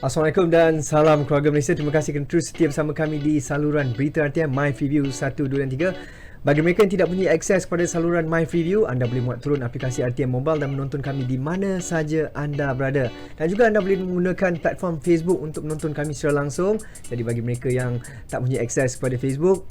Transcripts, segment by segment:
Assalamualaikum dan salam keluarga Malaysia. Terima kasih kerana terus setia bersama kami di saluran berita RTM My Freeview 1, 2 dan 3. Bagi mereka yang tidak punya akses kepada saluran My Freeview, anda boleh muat turun aplikasi RTM Mobile dan menonton kami di mana saja anda berada. Dan juga anda boleh menggunakan platform Facebook untuk menonton kami secara langsung. Jadi bagi mereka yang tak punya akses kepada Facebook,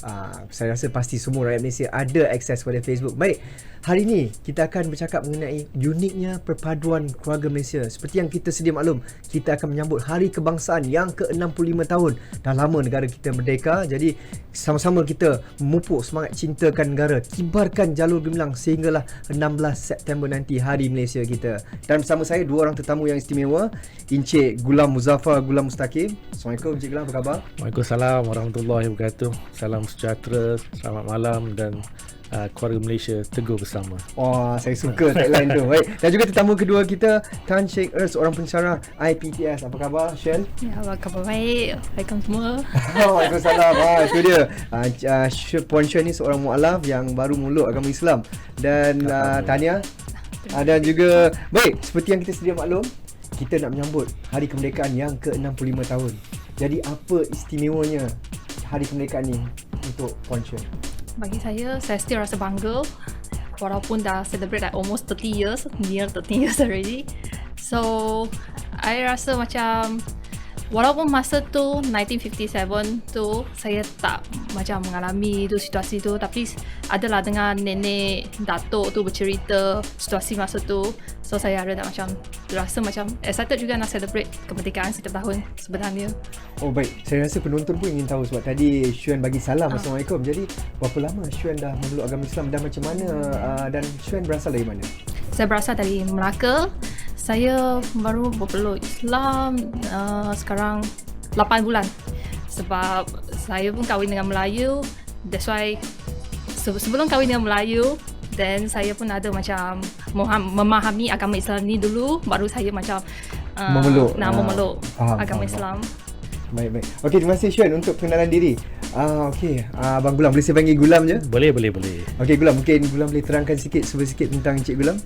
saya rasa pasti semua rakyat Malaysia ada akses kepada Facebook. Baik, hari ini kita akan bercakap mengenai uniknya perpaduan keluarga Malaysia. Seperti yang kita sedia maklum, kita akan menyambut Hari Kebangsaan yang ke-65 tahun. Dah lama negara kita merdeka, jadi sama-sama kita memupuk semangat cintakan negara, kibarkan jalur gemilang sehinggalah 16 September nanti Hari Malaysia kita. Dan bersama saya dua orang tetamu yang istimewa, Encik Gulam Muzaffar Gulam Mustaqim. Assalamualaikum Encik Gulam, apa khabar? Waalaikumsalam warahmatullahi wabarakatuh. Salam sejahtera, selamat malam dan keluarga Malaysia teguh bersama. Wah, saya suka tagline tu. Baik. Dan juga tetamu kedua kita, Tan Sheikh seorang pensyarah IPTS. Apa khabar, Shen? Ya, apa khabar baik. Waalaikumsalam semua. Waalaikumsalam. Itu dia. Puan Shen ni seorang mu'alaf yang baru meluk agama Islam. Dan Tania. Dan juga, baik, seperti yang kita sedia maklum, kita nak menyambut Hari Kemerdekaan yang ke-65 tahun. Jadi apa istimewanya Hari Kemerdekaan ni untuk Puan Shen? Bagi saya still rasa bangga walaupun dah celebrate like almost 30 years, near 30 years already. So, I rasa macam walaupun masa tu 1957 tu saya tak macam mengalami tu situasi tu, tapi adalah dengan nenek datuk tu bercerita situasi masa tu. So saya ada macam rasa macam excited juga nak celebrate kemerdekaan setiap tahun sebenarnya. Oh baik, saya rasa penonton pun ingin tahu sebab tadi Syuan bagi salam Assalamualaikum. Jadi berapa lama Syuan dah memeluk agama Islam dan macam mana dan Syuan berasal dari mana? Saya berasal dari Melaka. Saya baru berpeluk Islam sekarang 8 bulan. Sebab saya pun kahwin dengan Melayu. That's why sebelum kahwin dengan Melayu, then saya pun ada macam memahami agama Islam ni dulu, baru saya macam memeluk agama Islam. Baik. Okey, terima kasih Syuan untuk pengenalan diri. Okey, Abang Gulam, boleh saya panggil Gulam je? Boleh. Okey Gulam, mungkin Gulam boleh terangkan sikit tentang Encik Gulam?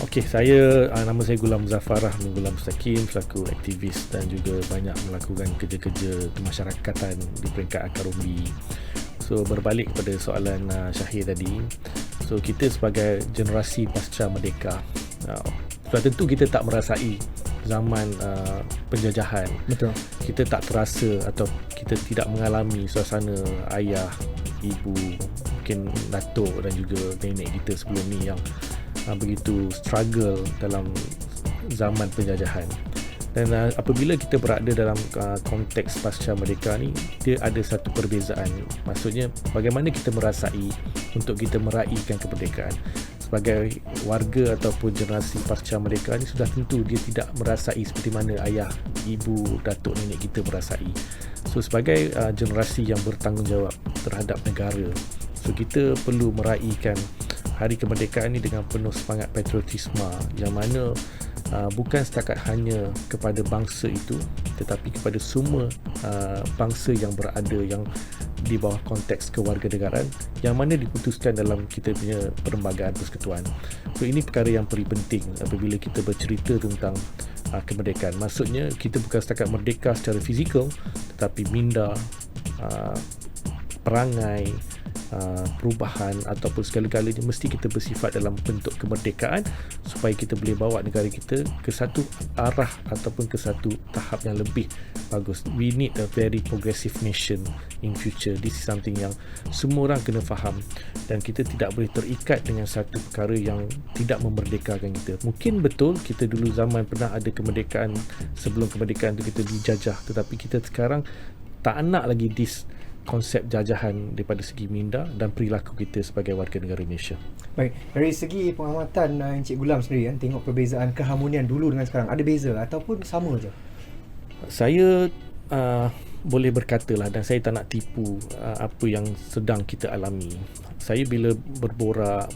Okey, saya nama saya Gulam Muzaffar Gulam Mustaqim, selaku aktivis dan juga banyak melakukan kerja-kerja kemasyarakatan di peringkat akar umbi. So berbalik kepada soalan Syahir tadi, so kita sebagai generasi pasca merdeka, sudah tentu kita tak merasai zaman penjajahan. Betul. Kita tak terasa atau kita tidak mengalami suasana ayah, ibu, mungkin datuk dan juga nenek kita sebelum ni yang begitu struggle dalam zaman penjajahan. Dan apabila kita berada dalam konteks pasca merdeka ni, dia ada satu perbezaan. Maksudnya bagaimana kita merasai untuk kita meraihkan kemerdekaan. Sebagai warga ataupun generasi pasca merdeka ni, sudah tentu dia tidak merasai seperti mana ayah, ibu, datuk, nenek kita merasai. So sebagai generasi yang bertanggungjawab terhadap negara, so kita perlu meraihkan Hari Kemerdekaan ni dengan penuh semangat patriotisme, yang mana bukan setakat hanya kepada bangsa itu, tetapi kepada semua bangsa yang berada yang di bawah konteks kewarganegaraan yang mana diputuskan dalam kita punya perlembagaan persekutuan. So ini perkara yang paling penting apabila kita bercerita tentang kemerdekaan. Maksudnya kita bukan setakat merdeka secara fizikal, tetapi minda, perangai, perubahan ataupun segala-galanya mesti kita bersifat dalam bentuk kemerdekaan supaya kita boleh bawa negara kita ke satu arah ataupun ke satu tahap yang lebih bagus. We need a very progressive nation in future. This is something yang semua orang kena faham, dan kita tidak boleh terikat dengan satu perkara yang tidak memerdekakan kita. Mungkin betul kita dulu zaman pernah ada kemerdekaan, sebelum kemerdekaan itu kita dijajah, tetapi kita sekarang tak nak lagi konsep jajahan daripada segi minda dan perilaku kita sebagai warga negara Malaysia. Baik, dari segi pengamatan Encik Gulam sendiri kan, tengok perbezaan keharmonian dulu dengan sekarang, ada beza ataupun sama je? Saya boleh berkatalah, dan saya tak nak tipu apa yang sedang kita alami. Saya bila berborak,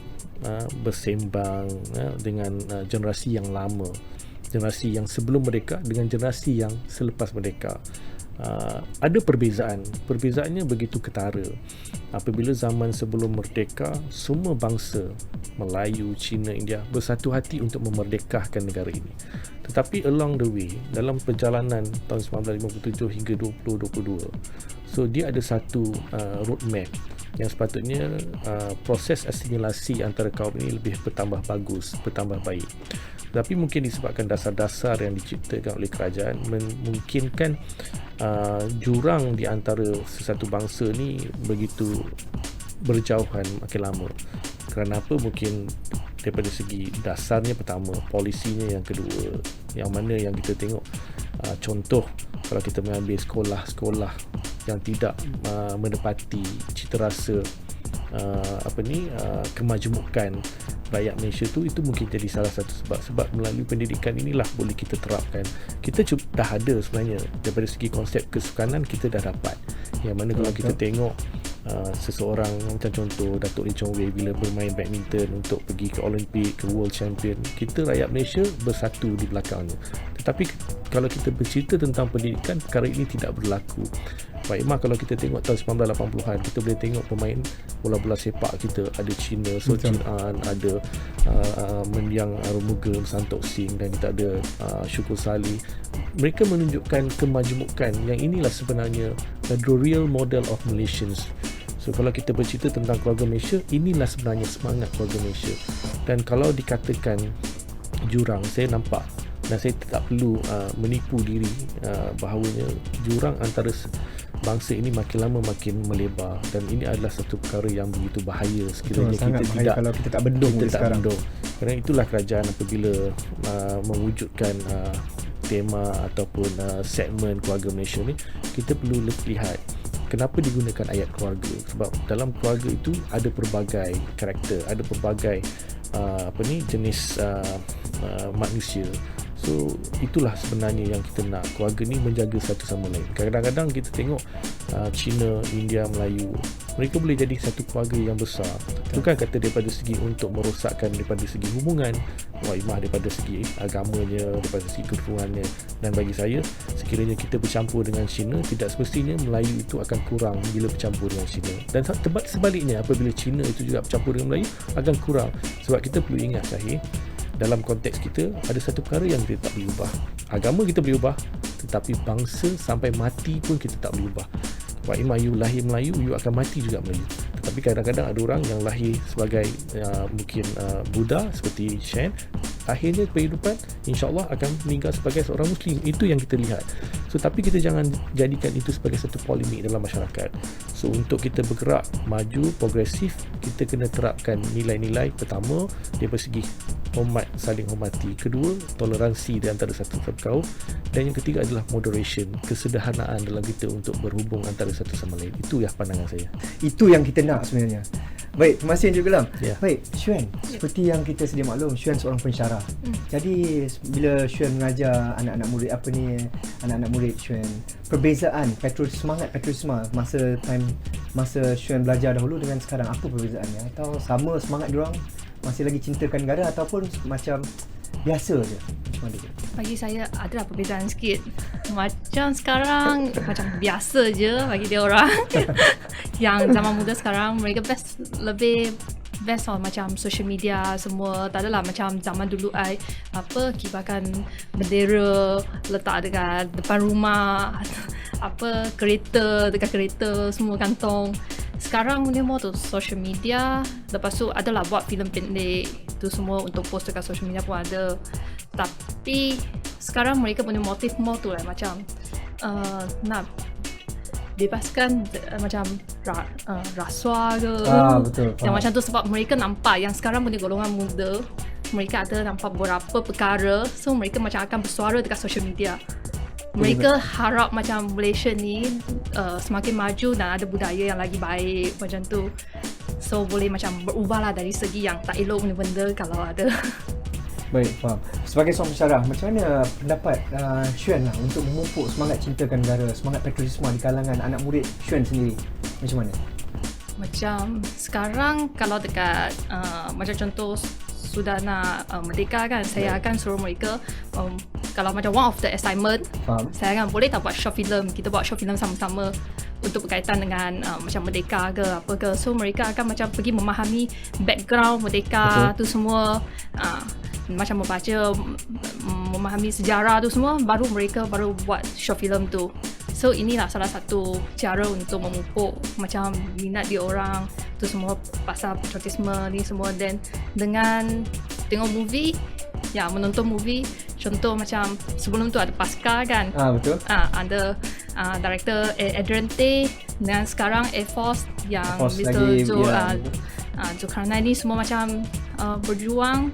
bersembang dengan generasi yang lama, generasi yang sebelum merdeka dengan generasi yang selepas merdeka, ada perbezaan. Perbezaannya begitu ketara. Apabila zaman sebelum merdeka, semua bangsa Melayu, Cina, India bersatu hati untuk memerdekahkan negara ini. Tetapi along the way, dalam perjalanan tahun 1957 hingga 2022, so dia ada satu roadmap yang sepatutnya proses asimilasi antara kaum ini lebih bertambah bagus, bertambah baik. Tapi mungkin disebabkan dasar-dasar yang diciptakan oleh kerajaan memungkinkan jurang di antara sesatu bangsa ni begitu berjauhan makin lama. Kerana apa? Mungkin daripada segi dasarnya pertama, polisinya yang kedua, yang mana yang kita tengok contoh kalau kita mengambil sekolah-sekolah yang tidak menepati citarasa kemajmukan rakyat Malaysia itu mungkin jadi salah satu sebab melalui pendidikan inilah boleh kita terapkan. Kita dah ada sebenarnya daripada segi konsep kesukanan kita dah dapat, yang mana kalau kita tengok seseorang macam contoh Datuk Lee Chong Wei bila bermain badminton untuk pergi ke Olimpik, ke World Champion, kita rakyat Malaysia bersatu di belakangnya. Tetapi kalau kita bercerita tentang pendidikan, perkara ini tidak berlaku. Pak Imah, kalau kita tengok tahun 1980-an, kita boleh tengok pemain bola-bola sepak kita, ada Cina, So Chin An, ada Mendiang Arumuga, Santok Singh, dan kita ada Syukur Salih. Mereka menunjukkan kemajmukan yang inilah sebenarnya the real model of Malaysians. So kalau kita bercerita tentang keluarga Malaysia, inilah sebenarnya semangat keluarga Malaysia. Dan kalau dikatakan jurang, saya nampak dan saya tak perlu menipu diri bahawanya jurang antara bangsa ini makin lama makin melebar, dan ini adalah satu perkara yang begitu bahaya sekiranya kita tidak kalau kita tak bendung sekarang. Kerana itulah kerajaan apabila mewujudkan tema ataupun segmen keluarga Malaysia ni, kita perlu lihat kenapa digunakan ayat keluarga. Sebab dalam keluarga itu ada pelbagai karakter, ada pelbagai jenis manusia. So itulah sebenarnya yang kita nak, keluarga ni menjaga satu sama lain. Kadang-kadang kita tengok Cina, India, Melayu, mereka boleh jadi satu keluarga yang besar. Bukan kata daripada segi untuk merosakkan daripada segi hubungan Waimah, daripada segi agamanya, daripada segi keturunannya. Dan bagi saya, sekiranya kita bercampur dengan Cina, tidak semestinya Melayu itu akan kurang bila bercampur dengan Cina. Dan sebaliknya, apabila Cina itu juga bercampur dengan Melayu, akan kurang. Sebab kita perlu ingat, Syahir, dalam konteks kita ada satu perkara yang kita tak boleh ubah. Agama kita boleh ubah, tetapi bangsa sampai mati pun kita tak boleh ubah. Pak Imam, you lahir Melayu, you akan mati juga Melayu. Tetapi kadang-kadang ada orang yang lahir sebagai mungkin Buddha seperti Shen, akhirnya kehidupan insya-Allah akan meninggal sebagai seorang Muslim. Itu yang kita lihat. So tapi kita jangan jadikan itu sebagai satu polemik dalam masyarakat. So untuk kita bergerak maju progresif, kita kena terapkan nilai-nilai. Pertama, daripada segi hormat, saling hormati. Kedua, toleransi di antara satu kaum. Dan yang ketiga adalah moderation, kesederhanaan dalam kita untuk berhubung antara satu sama lain. Itu ya pandangan saya. Itu yang kita nak sebenarnya. Baik, terima kasih Encik Gulam. Ya. Baik, Xuan, seperti yang kita sedia maklum, Xuan seorang pensyarah. Jadi bila Xuan mengajar anak-anak murid anak-anak murid Xuan, perbezaan semangat patriotisme masa Xuan belajar dahulu dengan sekarang, apa perbezaannya? Atau sama semangat diorang, masih lagi cintakan negara, ataupun macam biasa je? Macam mana je? Bagi saya adalah perbezaan sikit. Macam sekarang macam biasa je bagi dia orang. Yang zaman muda sekarang mereka lebih best on macam social media semua. Tak adalah macam zaman dulu kibarkan bendera letak dekat depan rumah, kereta dekat kereta semua kantong. Sekarang dia more tu social media. Lepas tu adalah buat filem pendek, tu semua untuk post dekat social media pun ada. Tapi sekarang mereka punya motif more tu lah macam nak bebaskan macam rasuah ke. Betul. Yang macam tu, sebab mereka nampak yang sekarang punya golongan muda, mereka ada nampak beberapa perkara, so mereka macam akan bersuara dekat social media. Mereka harap macam Malaysia ni semakin maju dan ada budaya yang lagi baik macam tu. So boleh macam berubah lah dari segi yang tak elok punya benda kalau ada. Baik, faham. Sebagai seorang pensyarah, macam mana pendapat Xuan lah untuk memupuk semangat cintakan negara, semangat patriotisme di kalangan anak murid Xuan sendiri? Macam mana? Macam sekarang kalau dekat macam contoh sudah nak merdeka kan, saya akan suruh mereka kalau macam one of the assignment, Faham. saya kan boleh tak buat short film, kita buat short film sama-sama untuk berkaitan dengan macam Merdeka ke apa ke. So mereka akan macam pergi memahami background Merdeka tu semua, macam membaca, memahami sejarah tu semua, baru mereka buat short film tu. So inilah salah satu cara untuk memupuk macam minat dia orang tu semua pasal patriotisme ni semua. Dan dengan tengok movie, menonton movie, contoh macam sebelum tu ada Pasca kan, Betul. ada director Adrian Tay, dan sekarang Air Force yang Air Force Mr. lagi, Zulkarnain ni semua macam berjuang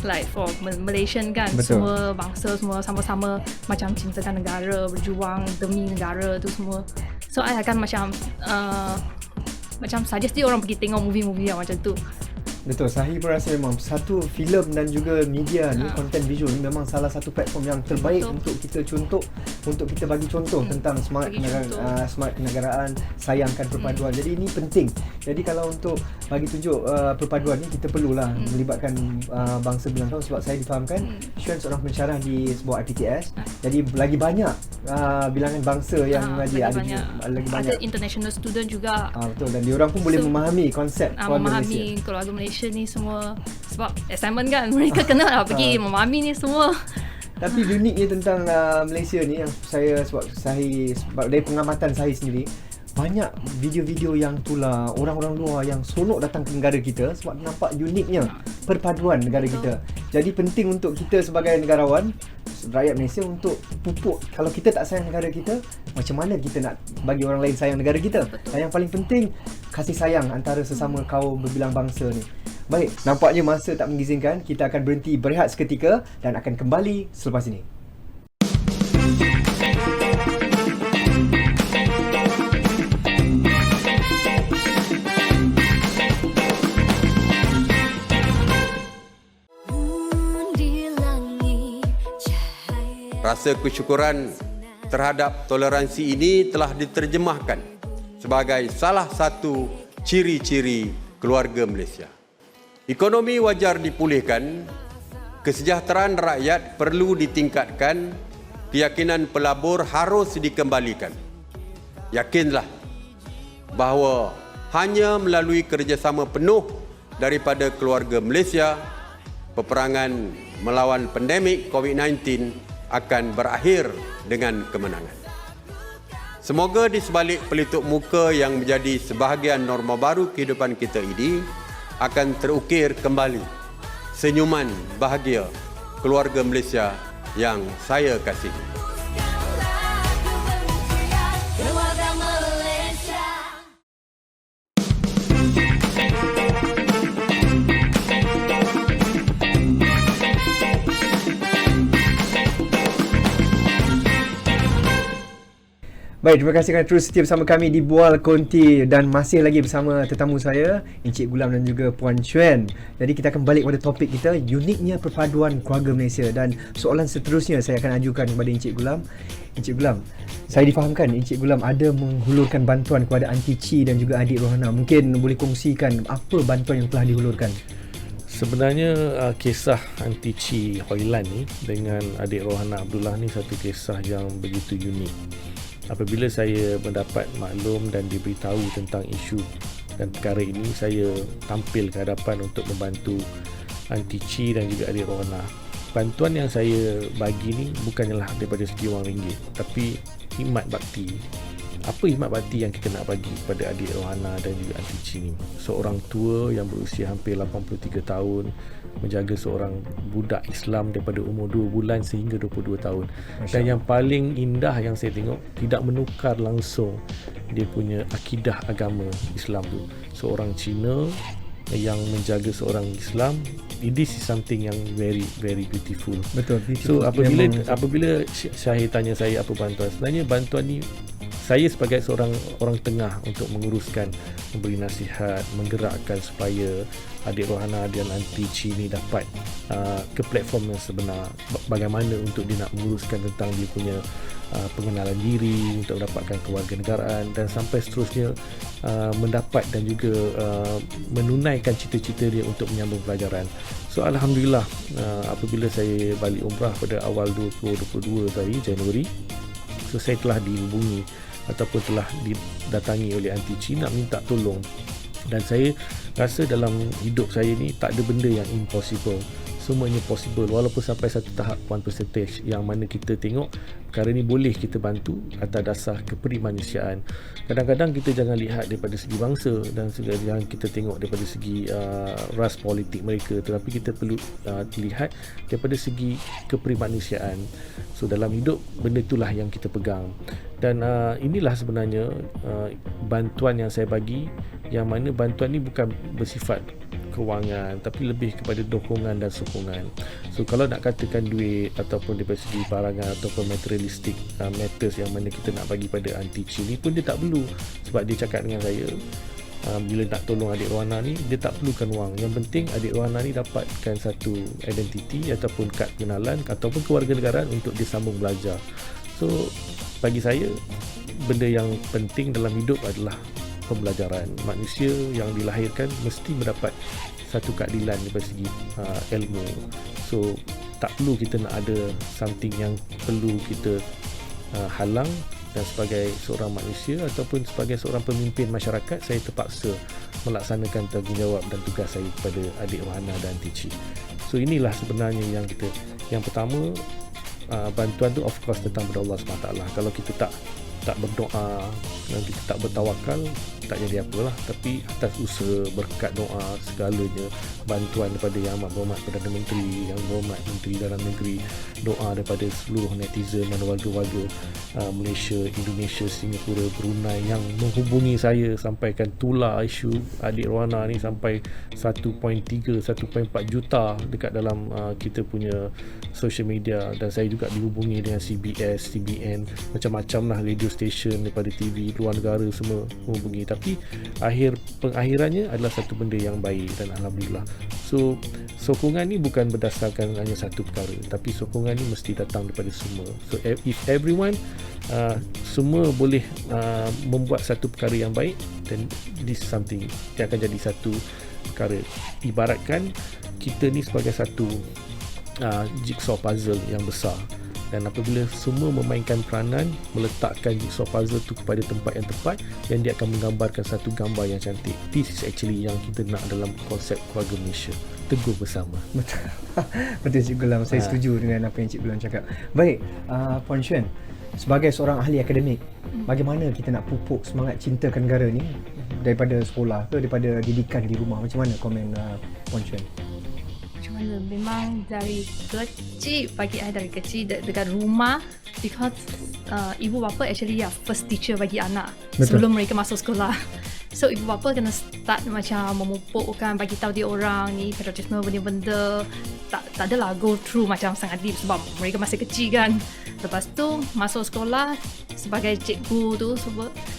like for Malaysian kan. Betul. Semua bangsa semua sama-sama macam cintakan negara, berjuang demi negara tu semua. So I akan macam suggest dia orang pergi tengok movie-movie yang macam tu. Betul, Sahih pun rasa memang satu filem dan juga media ni, konten visual ni memang salah satu platform yang terbaik untuk kita contoh, untuk kita bagi contoh tentang semangat kenegaraan, sayangkan perpaduan. Jadi ini penting. Jadi kalau untuk bagi tunjuk perpaduan ni, kita perlulah melibatkan bangsa bilang tahun, sebab saya difahamkan Syuan seorang pensyarah di sebuah RTTS. Jadi lagi banyak bilangan bangsa yang lagi ada banyak. Ada international student juga. Betul, dan diorang pun boleh memahami konsep keluarga Malaysia. Keluarga Malaysia ni semua, sebab assignment kan mereka kena lah pergi memahami ni semua. Tapi uniknya tentang Malaysia ni, yang saya sebab dari pengamatan saya sendiri, banyak video-video yang tular orang-orang luar yang seronok datang ke negara kita sebab nampak uniknya perpaduan negara kita. Jadi penting untuk kita sebagai negarawan, rakyat Malaysia, untuk pupuk. Kalau kita tak sayang negara kita, macam mana kita nak bagi orang lain sayang negara kita? Dan yang paling penting, kasih sayang antara sesama kaum berbilang bangsa ni. Baik, nampaknya masa tak mengizinkan. Kita akan berhenti berehat seketika dan akan kembali selepas ini. Rasa kesyukuran terhadap toleransi ini telah diterjemahkan sebagai salah satu ciri-ciri keluarga Malaysia. Ekonomi wajar dipulihkan, kesejahteraan rakyat perlu ditingkatkan, keyakinan pelabur harus dikembalikan. Yakinlah bahawa hanya melalui kerjasama penuh daripada keluarga Malaysia, peperangan melawan pandemik COVID-19 akan berakhir dengan kemenangan. Semoga di sebalik pelitup muka yang menjadi sebahagian norma baru kehidupan kita ini akan terukir kembali senyuman bahagia keluarga Malaysia yang saya kasihi. Baik, terima kasih kerana terus setia bersama kami di Bual Konti, dan masih lagi bersama tetamu saya, Encik Gulam dan juga Puan Syuan. Jadi kita akan balik pada topik kita, uniknya perpaduan keluarga Malaysia, dan soalan seterusnya saya akan ajukan kepada Encik Gulam. Encik Gulam, saya difahamkan Encik Gulam ada menghulurkan bantuan kepada Aunty Chi dan juga adik Rohana. Mungkin boleh kongsikan apa bantuan yang telah dihulurkan? Sebenarnya kisah Aunty Chi Hoilan ni dengan adik Rohana Abdullah ni satu kisah yang begitu unik. Apabila saya mendapat maklum dan diberitahu tentang isu dan perkara ini, saya tampil ke hadapan untuk membantu Aunty Chi dan juga adik Rohana. Bantuan yang saya bagi ni bukanlah daripada segi wang ringgit, tapi khidmat bakti. Apa khidmat bakti yang kita nak bagi kepada adik Rohana dan juga Aunty Chi ni? Seorang tua yang berusia hampir 83 tahun menjaga seorang budak Islam daripada umur 2 bulan sehingga 22 tahun. Dan yang paling indah yang saya tengok, tidak menukar langsung dia punya akidah agama Islam tu. Seorang Cina yang menjaga seorang Islam, this is something yang very very beautiful. Betul. So apabila Syahir tanya saya apa bantuan, sebenarnya bantuan ni saya sebagai seorang orang tengah untuk menguruskan, memberi nasihat, menggerakkan supaya adik Rohana dan Aunty Chi ni dapat ke platform yang sebenar, bagaimana untuk dia nak menguruskan tentang dia punya pengenalan diri, untuk mendapatkan kewarganegaraan dan sampai seterusnya mendapat dan juga menunaikan cita-cita dia untuk menyambung pelajaran. So alhamdulillah, apabila saya balik umrah pada awal 2022 tadi, Januari, so saya telah dihubungi ataupun telah didatangi oleh Antici nak minta tolong. Dan saya rasa dalam hidup saya ni tak ada benda yang impossible, semuanya possible, walaupun sampai satu tahap 1% yang mana kita tengok perkara ni boleh kita bantu atas dasar keperimanusiaan. Kadang-kadang kita jangan lihat daripada segi bangsa dan jangan kita tengok daripada segi ras politik mereka, tetapi kita perlu lihat daripada segi keperimanusiaan. So dalam hidup benda itulah yang kita pegang. Dan inilah sebenarnya bantuan yang saya bagi, yang mana bantuan ni bukan bersifat kewangan tapi lebih kepada dokongan dan sokongan. So kalau nak katakan duit ataupun daripada segi barangan ataupun materialistic matters yang mana kita nak bagi pada Antici ni pun dia tak perlu, sebab dia cakap dengan saya bila nak tolong adik Rohana ni dia tak perlukan wang, yang penting adik Rohana ni dapatkan satu identiti ataupun kad pengenalan ataupun kewarganegaraan untuk dia sambung belajar. So bagi saya benda yang penting dalam hidup adalah pembelajaran. Manusia yang dilahirkan mesti mendapat satu keadilan daripada segi ilmu. So tak perlu kita nak ada something yang perlu kita halang. Dan sebagai seorang manusia ataupun sebagai seorang pemimpin masyarakat, saya terpaksa melaksanakan tanggungjawab dan tugas saya kepada adik Rohana dan Antici. So inilah sebenarnya yang pertama, bantuan tu of course datang daripada Allah SWT. Kalau kita tak berdoa dan kita tak bertawakal, tak jadi apalah. Tapi atas usaha, berkat doa, segalanya, bantuan daripada Yang Amat Berhormat Perdana Menteri, Yang Berhormat Menteri Dalam Negeri, doa daripada seluruh netizen dan warga-warga Malaysia, Indonesia, Singapura, Brunei yang menghubungi saya, sampaikan tular isu adik Rohana ni sampai 1.3, 1.4 juta dekat dalam kita punya social media. Dan saya juga dihubungi dengan CBS, CBN, macam-macam lah radio station daripada TV luar negara semua menghubungi. Tapi pengakhirannya adalah satu benda yang baik dan alhamdulillah. So sokongan ni bukan berdasarkan hanya satu perkara, tapi sokongan ni mesti datang daripada semua. So if everyone semua boleh membuat satu perkara yang baik, then this something dia akan jadi satu perkara. Ibaratkan kita ni sebagai satu jigsaw puzzle yang besar, dan apabila semua memainkan peranan meletakkan jigsaw puzzle tu kepada tempat yang tepat, dan dia akan menggambarkan satu gambar yang cantik. This is actually yang kita nak dalam konsep keluarga Malaysia, teguh bersama. Betul. Betul Cik Gulam, saya setuju dengan apa yang Cik Gulam cakap. Baik, Puan Xuan, sebagai seorang ahli akademik, bagaimana kita nak pupuk semangat cintakan negara ni daripada sekolah ke, daripada didikan di rumah? Macam mana komen Puan Xuan? Memang dari kecil, bagi saya dari kecil dekat rumah, because ibu bapa actually first teacher bagi anak. Betul. Sebelum mereka masuk sekolah. So ibu bapa kena start macam memupukkan, bagi tahu dia orang ni patriotisme, benda-benda tak adalah go through macam sangat deep sebab mereka masih kecil kan. Lepas tu masuk sekolah sebagai cikgu tu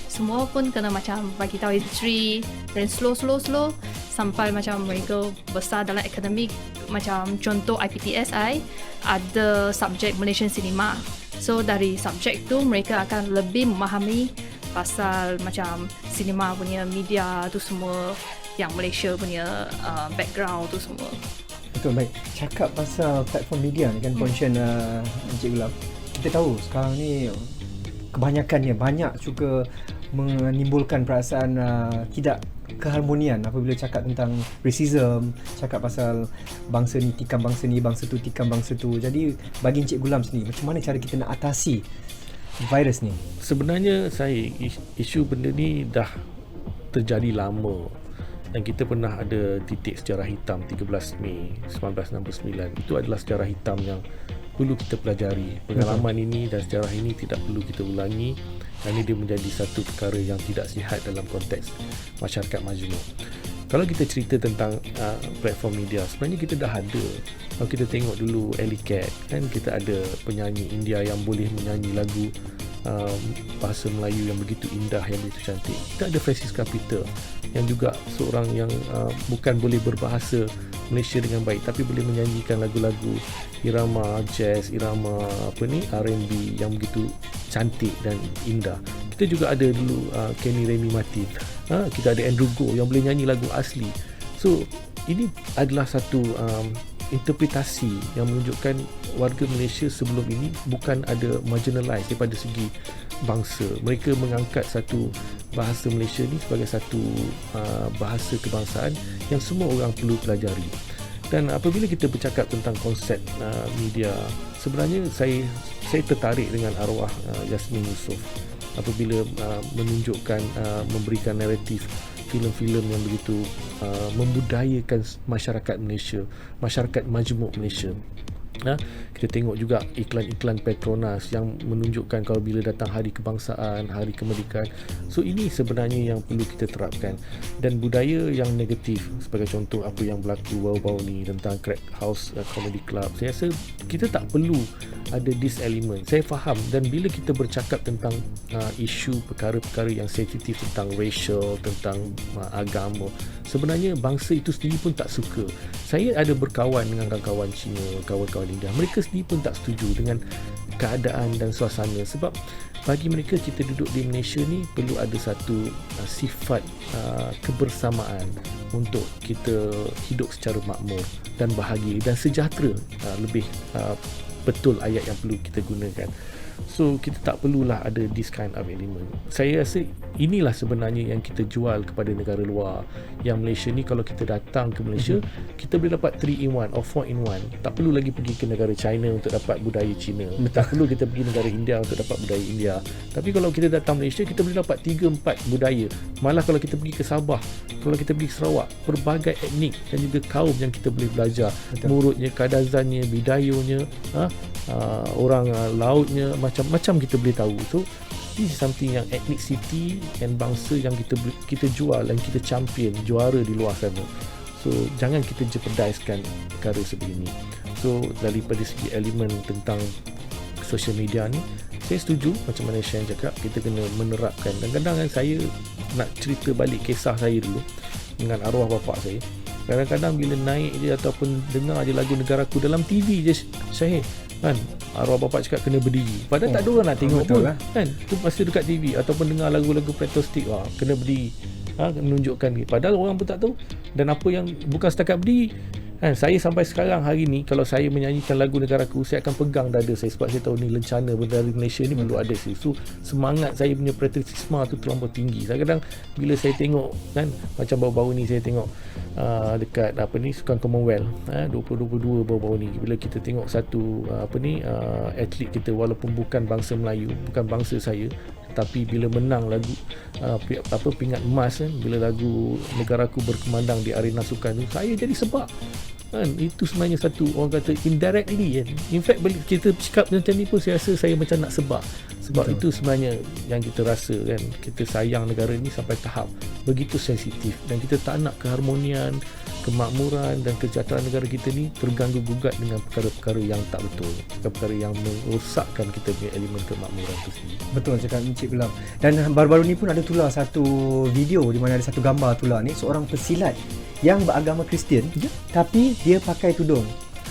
semua pun kena macam bagi tahu history, dan slow sampai macam mereka besar dalam akademik. Macam contoh IPTSI ada subjek Malaysian Cinema. So dari subjek tu mereka akan lebih memahami pasal macam cinema punya media tu semua, yang Malaysia punya background tu semua. Betul, baik. Cakap pasal platform media ni kan, Puan Xuan, Encik Gulam, kita tahu sekarang ni kebanyakannya banyak juga menimbulkan perasaan tidak keharmonian apabila cakap tentang racism, cakap pasal bangsa ni tikam bangsa ni, bangsa tu tikam bangsa tu. Jadi bagi Encik Gulam sendiri, macam mana cara kita nak atasi virus ni? Sebenarnya isu benda ni dah terjadi lama, dan kita pernah ada titik sejarah hitam 13 Mei 1969. Itu adalah sejarah hitam yang perlu kita pelajari. Pengalaman ini dan sejarah ini tidak perlu kita ulangi, kerana dia menjadi satu perkara yang tidak sihat dalam konteks masyarakat majmuk. Kalau kita cerita tentang platform media, sebenarnya kita dah ada. Kalau kita tengok dulu Alley Cat, kan kita ada penyanyi India yang boleh menyanyi lagu bahasa Melayu yang begitu indah, yang begitu cantik. Kita ada Francisca Peter yang juga seorang yang bukan boleh berbahasa Malaysia dengan baik tapi boleh menyanyikan lagu-lagu irama jazz, irama R&B yang begitu cantik dan indah. Kita juga ada dulu Kenny Remy Martin. Kita ada Andrew Goh yang boleh nyanyi lagu asli. So ini adalah satu interpretasi yang menunjukkan warga Malaysia sebelum ini bukan ada marginalised daripada segi bangsa. Mereka mengangkat satu bahasa Malaysia ni sebagai satu bahasa kebangsaan yang semua orang perlu pelajari. Dan apabila kita bercakap tentang konsep media, sebenarnya saya tertarik dengan arwah Yasmin Yusof apabila menunjukkan, memberikan naratif filem-filem yang begitu membudayakan masyarakat Malaysia, masyarakat majmuk Malaysia. Kita tengok juga iklan-iklan Petronas yang menunjukkan kalau bila datang hari kebangsaan, hari kemerdekaan. So ini sebenarnya yang perlu kita terapkan. Dan budaya yang negatif, sebagai contoh apa yang berlaku baru-baru ni tentang Crack House Comedy Club, saya rasa kita tak perlu ada this element. Saya faham, dan bila kita bercakap tentang isu perkara-perkara yang sensitif tentang racial, tentang agama, sebenarnya bangsa itu sendiri pun tak suka. Saya ada berkawan dengan kawan-kawan Cina, kawan-kawan India, mereka sendiri pun tak setuju dengan keadaan dan suasana, sebab bagi mereka kita duduk di Malaysia ni perlu ada satu sifat kebersamaan untuk kita hidup secara makmur dan bahagia dan sejahtera. Lebih betul ayat yang perlu kita gunakan. So kita tak perlulah ada this kind of element. Saya rasa inilah sebenarnya yang kita jual kepada negara luar, yang Malaysia ni kalau kita datang ke Malaysia, kita boleh dapat 3 in 1 or 4 in 1. Tak perlu lagi pergi ke negara China untuk dapat budaya Cina, tak perlu kita pergi negara India untuk dapat budaya India. Tapi kalau kita datang Malaysia, kita boleh dapat 3-4 budaya. Malah kalau kita pergi ke Sabah, kalau kita pergi ke Sarawak, pelbagai etnik dan juga kaum yang kita boleh belajar. Murutnya, kadazannya, bidayonya, orang lautnya, macam-macam kita boleh tahu. So this is something yang ethnicity and bangsa yang kita jual dan kita champion, juara di luar sana. So jangan kita jeopardiskan perkara seperti ini. So daripada segi elemen tentang social media ni, saya setuju macam mana Shane cakap, kita kena menerapkan. Dan kadang-kadang saya nak cerita balik kisah saya dulu dengan arwah bapa saya. Kadang-kadang bila naik je ataupun dengar je lagu Negaraku dalam TV je Syahir, kan, arwah bapa cakap kena berdiri, padahal tak ada orang nak tengok pun lah. Kan, tu masa dekat TV ataupun dengar lagu-lagu Pretostik, kena berdiri, menunjukkan, padahal orang pun tak tahu. Dan apa yang bukan setakat berdiri, kan, saya sampai sekarang hari ni kalau saya menyanyikan lagu Negaraku, saya akan pegang dada saya sebab saya tahu ni lencana bendera Malaysia ni perlu ada sih. So semangat saya punya patriotisme tu terlampau tinggi. Kadang-kadang bila saya tengok, kan, macam baru-baru ni saya tengok dekat Sukan Commonwealth 2022 baru-baru ni, bila kita tengok satu atlet kita walaupun bukan bangsa Melayu, bukan bangsa saya, tapi bila menang lagu pingat emas, kan, bila lagu Negaraku berkumandang di arena sukan tu, saya jadi sebab, kan, itu sebenarnya satu, orang kata indirectly, kan. In fact bila kita cakap macam ni pun saya rasa saya macam nak sebab itu sebenarnya yang kita rasa, kan, kita sayang negara ni sampai tahap begitu sensitif, dan kita tak nak keharmonian, kemakmuran dan kesejahteraan negara kita ni terganggu gugat dengan perkara-perkara yang tak betul, perkara-perkara yang merosakkan kita punya elemen kemakmuran tu sendiri. Betul cakap Encik Gulam. Dan baru-baru ni pun ada tular satu video di mana ada satu gambar tular ni, seorang pesilat yang beragama Kristian, tapi dia pakai tudung.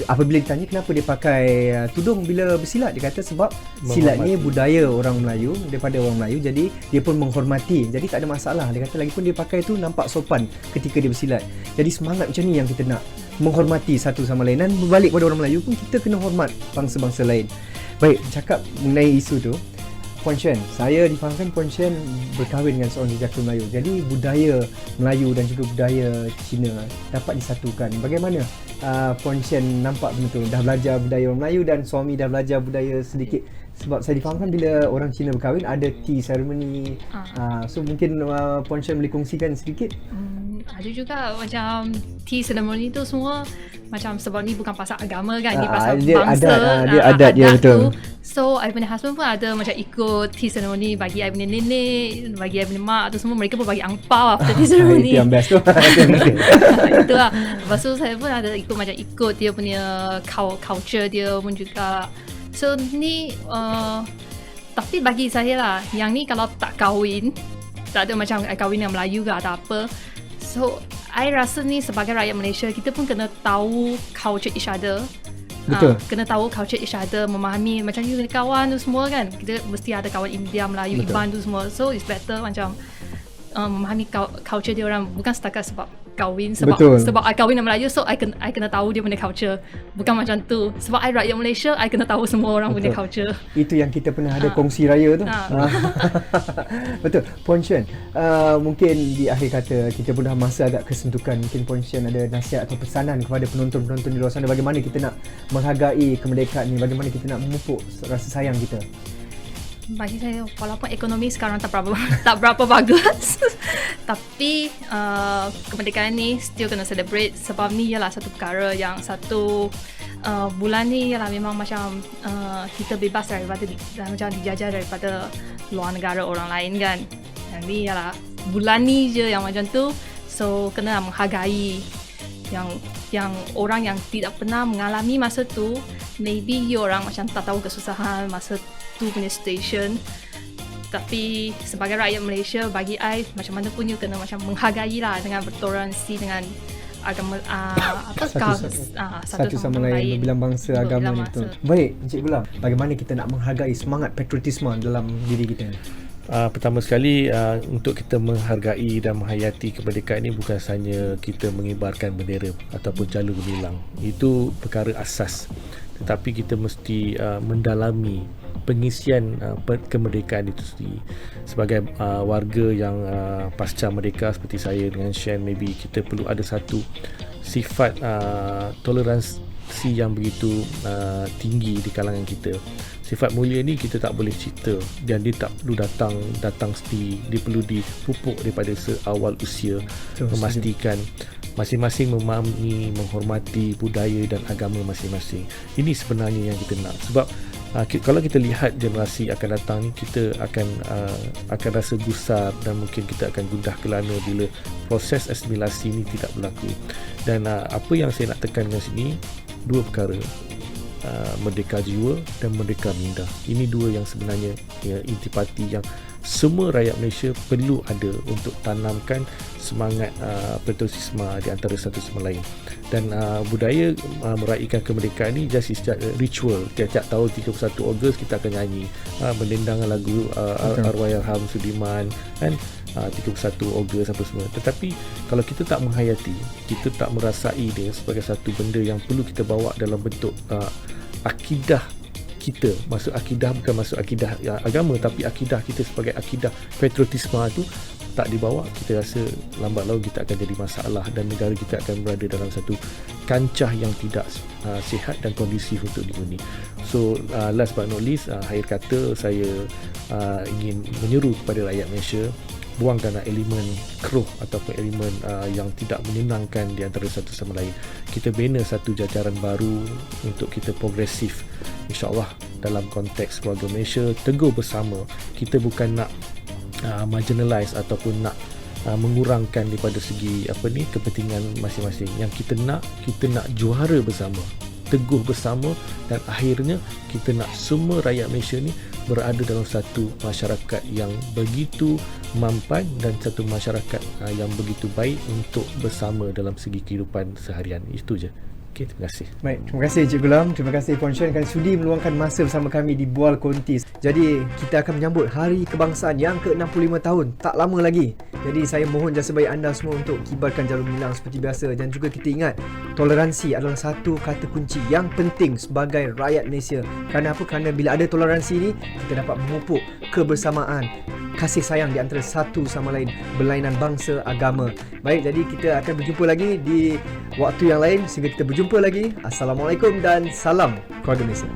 Apabila ditanya kenapa dia pakai tudung bila bersilat, dia kata sebab silat ni budaya orang Melayu, daripada orang Melayu, jadi dia pun menghormati, jadi tak ada masalah. Dia kata lagi pun dia pakai tu nampak sopan ketika dia bersilat. Jadi semangat macam ni yang kita nak, menghormati satu sama lain. Dan berbalik pada orang Melayu pun, kita kena hormat bangsa-bangsa lain. Baik, cakap mengenai isu tu, Puan Shen, saya difahamkan Puan Shen berkahwin dengan seorang jejaka Melayu. Jadi budaya Melayu dan juga budaya Cina dapat disatukan. Bagaimana Puan Shen nampak benda tu? Dah belajar budaya orang Melayu dan suami dah belajar budaya sedikit. Sebab saya difahamkan bila orang Cina berkahwin ada tea ceremony. So mungkin Puan Shen boleh kongsikan sedikit? Ada juga macam tea ceremony tu semua macam, sebab ni bukan pasal agama, kan, ni pasal dia bangsa, dia adat dia, betul. So I punya husband pun ada macam ikut tea ceremony, bagi I punya nenek, bagi I punya mak tu semua, mereka pun bagi angpau after tea ceremony. Itu yang best tu. Itu lah. Lepas tu saya pun ada ikut dia punya culture dia pun juga. So ni tapi bagi saya lah, yang ni kalau tak kahwin, tak ada macam kahwin yang Melayu ke atau apa, So, I rasa ni sebagai rakyat Malaysia, kita pun kena tahu culture each other. Betul. Kena tahu culture each other, memahami macam you kawan tu semua kan. Kita mesti ada kawan India, Melayu, Iban tu semua. So, it's better macam memahami culture dia orang, bukan setakat sebab kahwin, sebab I kahwin dengan Melayu, so I kena tahu dia punya culture. Bukan macam tu. Sebab I rakyat Malaysia, I kena tahu semua orang punya culture. Itu yang kita pernah ada kongsi raya tu. Betul. Puan Shen, mungkin di akhir kata kita pun dah masa agak kesentukan. Mungkin Puan Shen ada nasihat atau pesanan kepada penonton-penonton di luar sana, bagaimana kita nak menghargai kemerdekaan ni, bagaimana kita nak memupuk rasa sayang kita. Bagi saya, walaupun ekonomi sekarang tak berapa bagus, tapi kemerdekaan ni still kena celebrate, sebab ni ialah satu perkara yang satu bulan ni ialah memang macam kita bebas daripada macam dijajah daripada luar negara orang lain kan. Jadi ialah bulan ni je yang macam tu, so kena menghargai yang orang yang tidak pernah mengalami masa tu. Maybe you orang macam tak tahu kesusahan masa tu punya station, tapi sebagai rakyat Malaysia, bagi I macam mana pun you kena macam menghargai lah, dengan bertoleransi dengan agama satu sama lain, berbilang bangsa, agama ni betul. Baik, Encik Gulam, bagaimana kita nak menghargai semangat patriotisme dalam diri kita? Pertama sekali, untuk kita menghargai dan menghayati kemerdekaan ini, bukan sahaja kita mengibarkan bendera ataupun jalur gemilang. Itu perkara asas. Tetapi kita mesti mendalami pengisian kemerdekaan itu sendiri. Sebagai warga yang pasca merdeka seperti saya dengan Shen, maybe kita perlu ada satu sifat toleransi yang begitu tinggi di kalangan kita. Sifat mulia ni kita tak boleh cipta, dan dia tak perlu datang sendiri. Dia perlu dipupuk daripada seawal usia. Memastikan masing-masing memahami, menghormati budaya dan agama masing-masing. Ini sebenarnya yang kita nak. Sebab kalau kita lihat generasi akan datang ni, kita akan rasa gusar dan mungkin kita akan gundah kelana bila proses asimilasi ni tidak berlaku. Dan apa yang saya nak tekan dengan sini, dua perkara, merdeka jiwa dan merdeka minda. Ini dua yang sebenarnya intipati yang semua rakyat Malaysia perlu ada untuk tanamkan semangat patriotisme di antara satu sama lain. Dan budaya meraihkan kemerdekaan ni just is ritual. Tiap-tiap tahun 31 Ogos kita akan nyanyi, mendendang lagu Arwahayalham Sudirman kan, 31 Ogos apa semua. Tetapi kalau kita tak menghayati, kita tak merasai dia sebagai satu benda yang perlu kita bawa dalam bentuk akidah kita. Maksud akidah bukan maksud akidah agama, tapi akidah kita sebagai akidah patriotisme tu tak dibawa, kita rasa lambat laun kita akan jadi masalah dan negara kita akan berada dalam satu kancah yang tidak sihat dan kondusif untuk dihuni. So last but not least, akhir kata saya ingin menyeru kepada rakyat Malaysia, buangkanlah elemen keruh ataupun elemen yang tidak menyenangkan di antara satu sama lain. Kita bina satu jajaran baru untuk kita progresif, InsyaAllah dalam konteks keluarga Malaysia, teguh bersama. Kita bukan nak marginalize ataupun nak mengurangkan daripada segi kepentingan masing-masing. Yang kita nak juara bersama, teguh bersama, dan akhirnya kita nak semua rakyat Malaysia ni berada dalam satu masyarakat yang begitu mampan dan satu masyarakat yang begitu baik untuk bersama dalam segi kehidupan seharian. Itu je. Okay, terima kasih. Baik, terima kasih Encik Gulam. Terima kasih Puan Shen kerana sudi meluangkan masa bersama kami di Bual Kontis. Jadi, kita akan menyambut Hari Kebangsaan yang ke-65 tahun. Tak lama lagi. Jadi, saya mohon jasa baik anda semua untuk kibarkan jalur gemilang seperti biasa. Dan juga kita ingat, toleransi adalah satu kata kunci yang penting sebagai rakyat Malaysia. Kerana apa? Kerana bila ada toleransi ni, kita dapat memupuk kebersamaan, kasih sayang di antara satu sama lain, berlainan bangsa, agama. Baik, jadi kita akan berjumpa lagi di waktu yang lain. Sehingga kita berjumpa lagi. Assalamualaikum dan salam keluarga Malaysia.